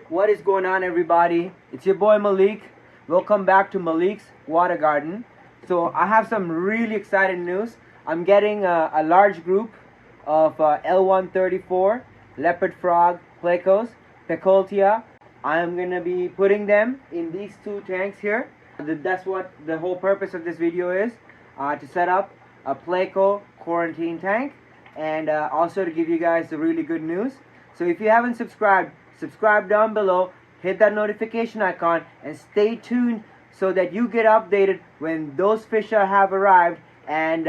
What is going on, everybody? It's your boy Malik. Welcome back to Malik's Water Garden. So I have some really exciting news. I'm getting a large group of L134 leopard frog Plecos, Pecoltia. I'm gonna be putting them in these two tanks here. That's what the whole purpose of this video is, to set up a Pleco quarantine tank, and also to give you guys the really good news. So if you haven't subscribed, subscribe down below, hit that notification icon, and stay tuned so that you get updated when those fish have arrived, and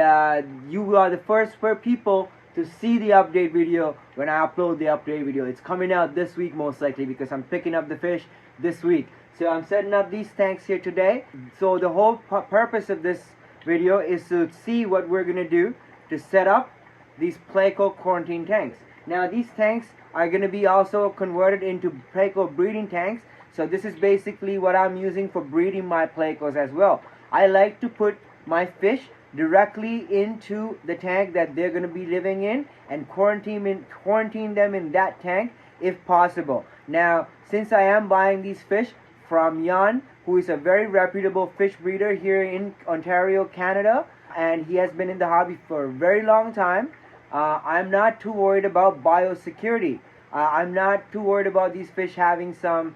you are the first people to see the update video when I upload the update video. It's coming out this week most likely because I'm picking up the fish this week. So I'm setting up these tanks here today. So the whole purpose of this video is to see what we're gonna do to set up these Pleco quarantine tanks. Now these tanks are going to be also converted into Pleco breeding tanks. So this is basically what I'm using for breeding my Plecos as well. I like to put my fish directly into the tank that they're going to be living in and quarantine them in that tank if possible. Now, since I am buying these fish from Jan, who is a very reputable fish breeder here in Ontario, Canada, and he has been in the hobby for a very long time, I'm not too worried about biosecurity. I'm not too worried about these fish having some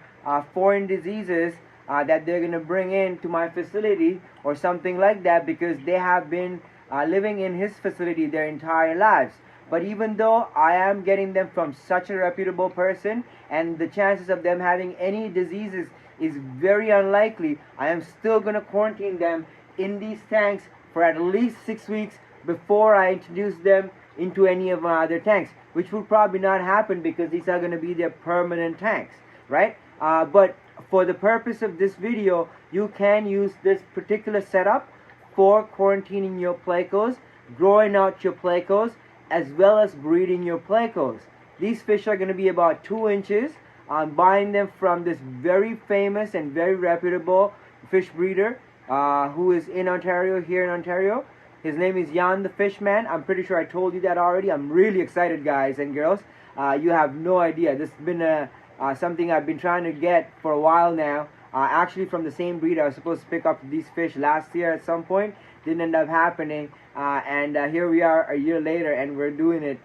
foreign diseases that they're going to bring into my facility or something like that, because they have been living in his facility their entire lives. But even though I am getting them from such a reputable person and the chances of them having any diseases is very unlikely, I am still going to quarantine them in these tanks for at least 6 weeks before I introduce them into any of my other tanks, which will probably not happen because these are going to be their permanent tanks, right? But for the purpose of this video, you can use this particular setup for quarantining your Plecos, growing out your Plecos, as well as breeding your Plecos. These fish are going to be about 2 inches. I'm buying them from this very famous and very reputable fish breeder who is in Ontario, here in Ontario. His name is Jan the Fishman. I'm pretty sure I told you that already. I'm really excited, guys and girls. You have no idea. This has been something I've been trying to get for a while now. Actually, from the same breed. I was supposed to pick up these fish last year at some point. Didn't end up happening. And here we are a year later and we're doing it.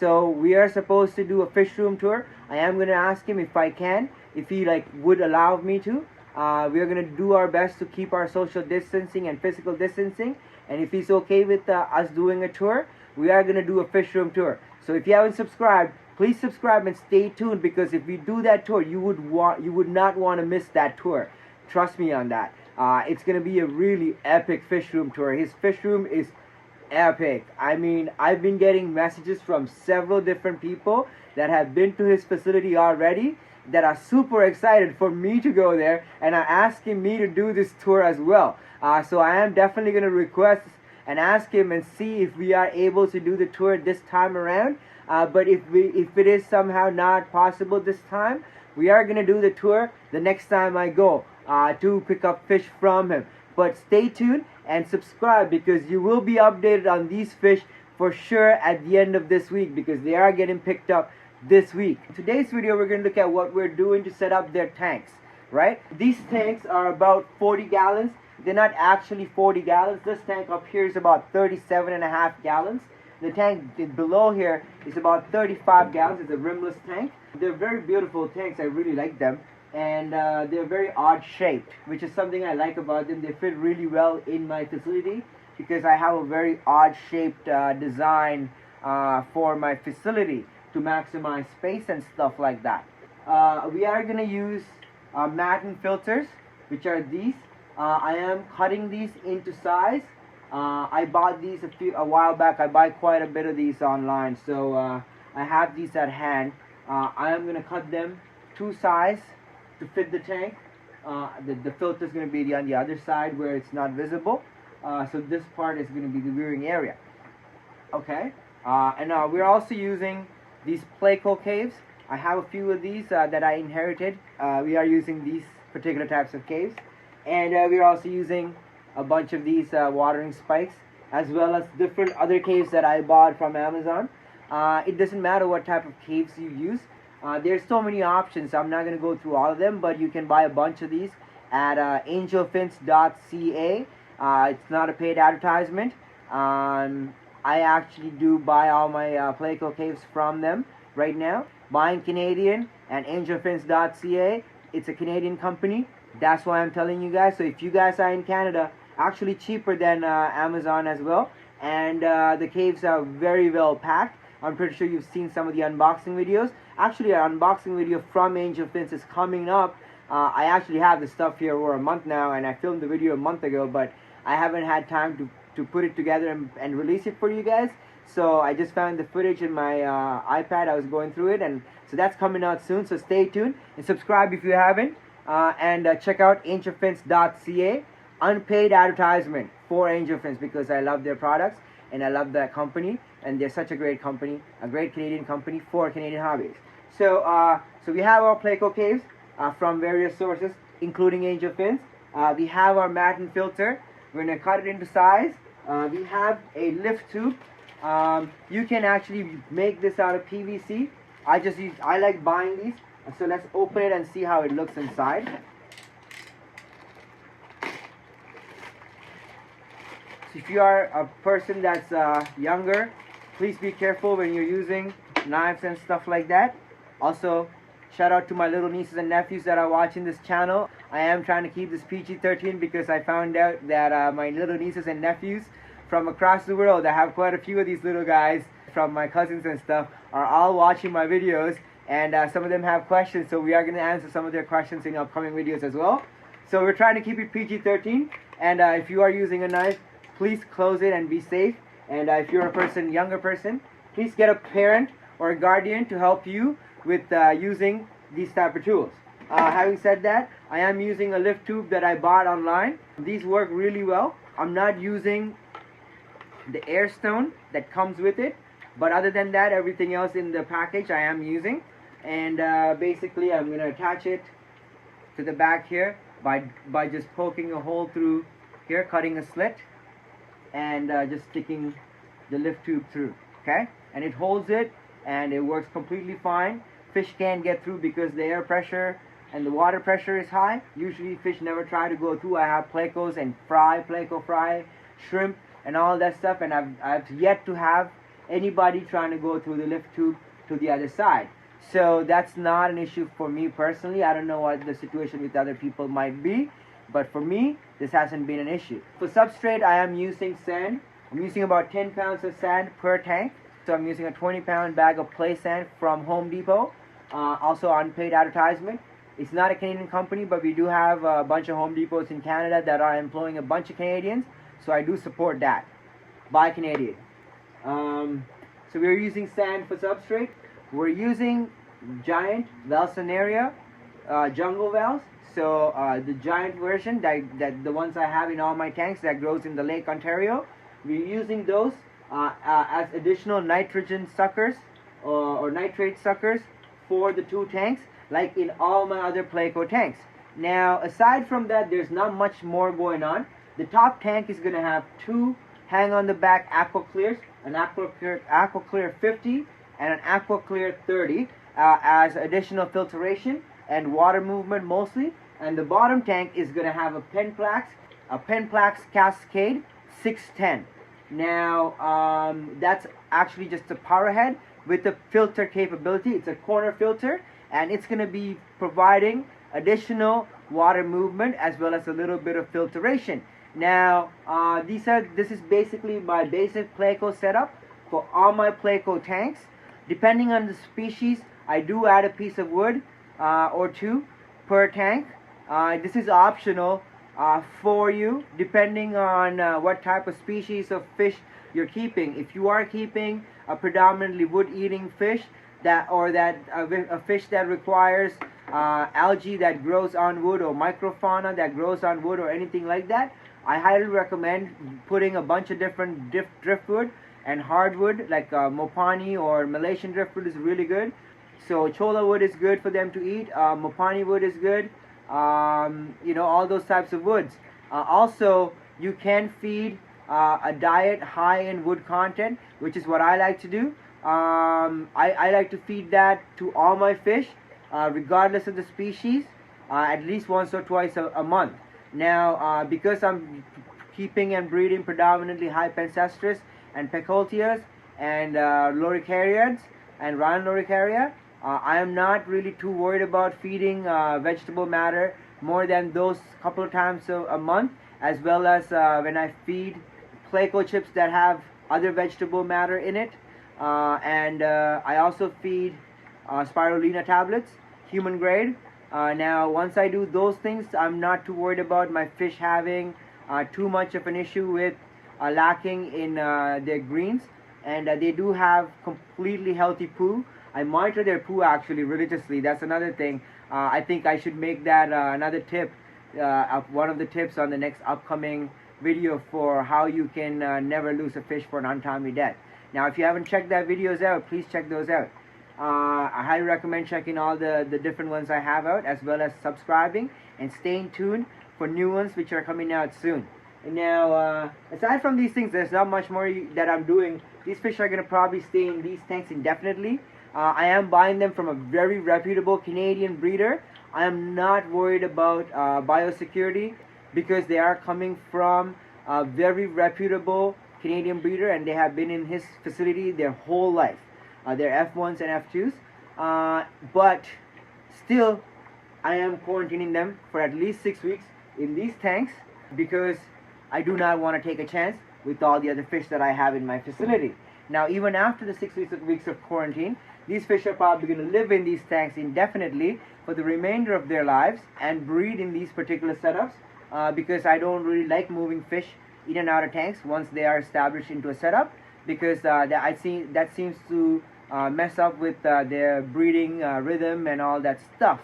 So we are supposed to do a fish room tour. I am going to ask him if I can, if he would allow me to. We are going to do our best to keep our social distancing and physical distancing. And if he's okay with us doing a tour, we are going to do a fish room tour. So if you haven't subscribed, please subscribe and stay tuned, because if we do that tour, you would not want to miss that tour. Trust me on that. It's going to be a really epic fish room tour. His fish room is epic. I mean, I've been getting messages from several different people that have been to his facility already that are super excited for me to go there and are asking me to do this tour as well. So I am definitely going to request and ask him and see if we are able to do the tour this time around. But if it is somehow not possible this time, we are going to do the tour the next time I go to pick up fish from him. But stay tuned and subscribe, because you will be updated on these fish for sure at the end of this week, because they are getting picked up this week. In today's video, we're going to look at what we're doing to set up their tanks, right? These tanks are about 40 gallons. They're not actually 40 gallons. This tank up here is about 37.5 gallons. The tank below here is about 35 gallons. It's a rimless tank. They're very beautiful tanks. I really like them. And they're very odd shaped, which is something I like about them. They fit really well in my facility because I have a very odd shaped design for my facility to maximize space and stuff like that. We are going to use Matten filters, which are these. I am cutting these into size. I bought these a while back. I buy quite a bit of these online, so I have these at hand. I am going to cut them to size to fit the tank. The filter is going to be on the other side where it's not visible. So this part is going to be the viewing area. Okay. And we're also using these Pleco caves. I have a few of these that I inherited. We are using these particular types of caves. And we're also using a bunch of these watering spikes, as well as different other caves that I bought from Amazon. It doesn't matter what type of caves you use. There's so many options. I'm not going to go through all of them, but you can buy a bunch of these at angelfence.ca. It's not a paid advertisement. I actually do buy all my Pleco caves from them right now. Buying Canadian and angelfence.ca. It's a Canadian company. That's why I'm telling you guys. So if you guys are in Canada, actually cheaper than Amazon as well. And the caves are very well packed. I'm pretty sure you've seen some of the unboxing videos. Actually, an unboxing video from Angel Fence is coming up. I actually have the stuff here for a month now, and I filmed the video a month ago, but I haven't had time to put it together and release it for you guys. So I just found the footage in my iPad. I was going through it, and so that's coming out soon. So stay tuned and subscribe if you haven't. And check out angelfence.ca. Unpaid advertisement for Angel Fence because I love their products and I love that company, and they're such a great company, a great Canadian company for Canadian hobbies. So so we have our Pleco caves from various sources, including Angel Fence. We have our matten filter. We're going to cut it into size. We have a lift tube. You can actually make this out of PVC. I like buying these. So let's open it and see how it looks inside. So if you are a person that's younger, please be careful when you're using knives and stuff like that. Also, shout out to my little nieces and nephews that are watching this channel. I am trying to keep this PG-13 because I found out that my little nieces and nephews from across the world, I have quite a few of these little guys from my cousins and stuff, are all watching my videos, and some of them have questions, so we are going to answer some of their questions in upcoming videos as well. So we're trying to keep it PG-13, and if you are using a knife, please close it and be safe. And if you're a younger person, please get a parent or a guardian to help you with using these type of tools. Having said that, I am using a lift tube that I bought online. These work really well. I'm not using the air stone that comes with it, but other than that, everything else in the package I am using. And basically I'm going to attach it to the back here by just poking a hole through here, cutting a slit, and just sticking the lift tube through. Okay, and it holds it, and it works completely fine. Fish can't get through because the air pressure and the water pressure is high. Usually fish never try to go through. I have Plecos and Pleco fry, shrimp and all that stuff, and I've yet to have anybody trying to go through the lift tube to the other side. So that's not an issue for me personally. I don't know what the situation with other people might be, but for me, this hasn't been an issue. For substrate, I am using sand. I'm using about 10 pounds of sand per tank. So I'm using a 20-pound bag of play sand from Home Depot. Also unpaid advertisement. It's not a Canadian company, but we do have a bunch of Home Depots in Canada that are employing a bunch of Canadians. So I do support that. Buy Canadian. So we're using sand for substrate. We're using giant Valsenaria jungle vals. So the giant version, that the ones I have in all my tanks that grows in the Lake Ontario, we're using those as additional nitrogen suckers or nitrate suckers for the two tanks, like in all my other Pleco tanks. Now, aside from that, there's not much more going on. The top tank is going to have two hang on the back aqua clears, an aqua clear 50 and an aqua clear 30 as additional filtration and water movement mostly. And the bottom tank is going to have a Penplax Cascade 610. Now that's actually just a power head with the filter capability. It's a corner filter, and it's going to be providing additional water movement as well as a little bit of filtration. Now this is basically my basic Pleco setup for all my Pleco tanks. Depending on the species, I do add a piece of wood or two per tank. This is optional for you depending on what type of species of fish you're keeping. If you are keeping a predominantly wood-eating fish, a fish that requires algae that grows on wood, or microfauna that grows on wood, or anything like that, I highly recommend putting a bunch of different driftwood and hardwood, like Mopani or Malaysian driftwood is really good. So cholla wood is good for them to eat. Mopani wood is good. You know, all those types of woods. Also, you can feed a diet high in wood content, which is what I like to do. I like to feed that to all my fish, regardless of the species, at least once or twice a month. Now, because I'm keeping and breeding predominantly Hypensestrus and Pecoltias and Loricariids and Ryan Loricaria, I am not really too worried about feeding vegetable matter more than those couple of times a month, as well as when I feed Pleco chips that have other vegetable matter in it. And I also feed spirulina tablets, human grade. Now, once I do those things, I'm not too worried about my fish having too much of an issue with lacking in their greens. And they do have completely healthy poo. I monitor their poo actually religiously. That's another thing. I think I should make that another tip, one of the tips on the next upcoming video for how you can never lose a fish for an untimely death. Now, if you haven't checked that videos out, please check those out. I highly recommend checking all the different ones I have out, as well as subscribing and staying tuned for new ones which are coming out soon. And now, aside from these things, there's not much more that I'm doing. These fish are going to probably stay in these tanks indefinitely. I am buying them from a very reputable Canadian breeder. I am not worried about biosecurity because they are coming from a very reputable Canadian breeder, and they have been in his facility their whole life. They're F1s and F2s. But still, I am quarantining them for at least 6 weeks in these tanks because I do not want to take a chance with all the other fish that I have in my facility. Now, even after the 6 weeks of quarantine, these fish are probably going to live in these tanks indefinitely for the remainder of their lives and breed in these particular setups because I don't really like moving fish in and out of tanks once they are established into a setup, because that seems to mess up with their breeding rhythm and all that stuff.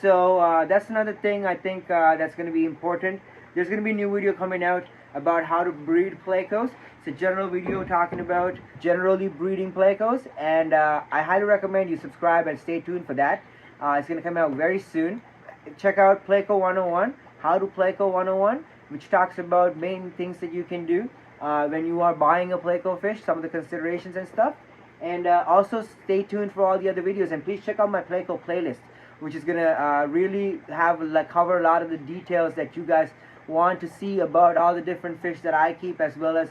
So that's another thing I think that's going to be important. There's going to be a new video coming out about how to breed Plecos. It's a general video talking about generally breeding Plecos, and I highly recommend you subscribe and stay tuned for that. It's going to come out very soon. Check out Pleco 101, How to Pleco 101, which talks about main things that you can do when you are buying a Pleco fish, some of the considerations and stuff. And also stay tuned for all the other videos, and please check out my Pleco playlist, which is going to really cover a lot of the details that you guys want to see about all the different fish that I keep, as well as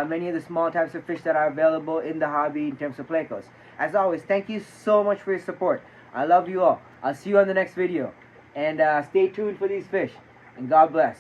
many of the small types of fish that are available in the hobby in terms of Plecos. As always, thank you so much for your support. I love you all. I'll see you on the next video. And stay tuned for these fish. And God bless.